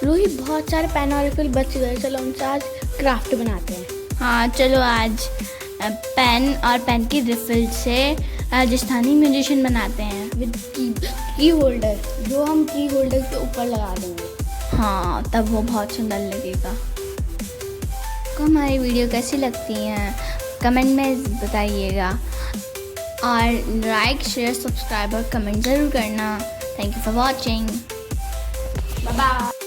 रूही बहुत सारे पेन और रिफिल बच गए, चलो उनसे आज क्राफ्ट बनाते हैं। हाँ चलो आज पेन और पेन की रिफिल से राजस्थानी म्यूजिशियन बनाते हैं विद की होल्डर, जो हम की होल्डर के ऊपर लगा देंगे। हाँ तब वो बहुत सुंदर लगेगा। आपको हमारी वीडियो कैसी लगती हैं कमेंट में बताइएगा, और लाइक शेयर सब्सक्राइब और कमेंट ज़रूर करना। Thank you for watching. Bye bye.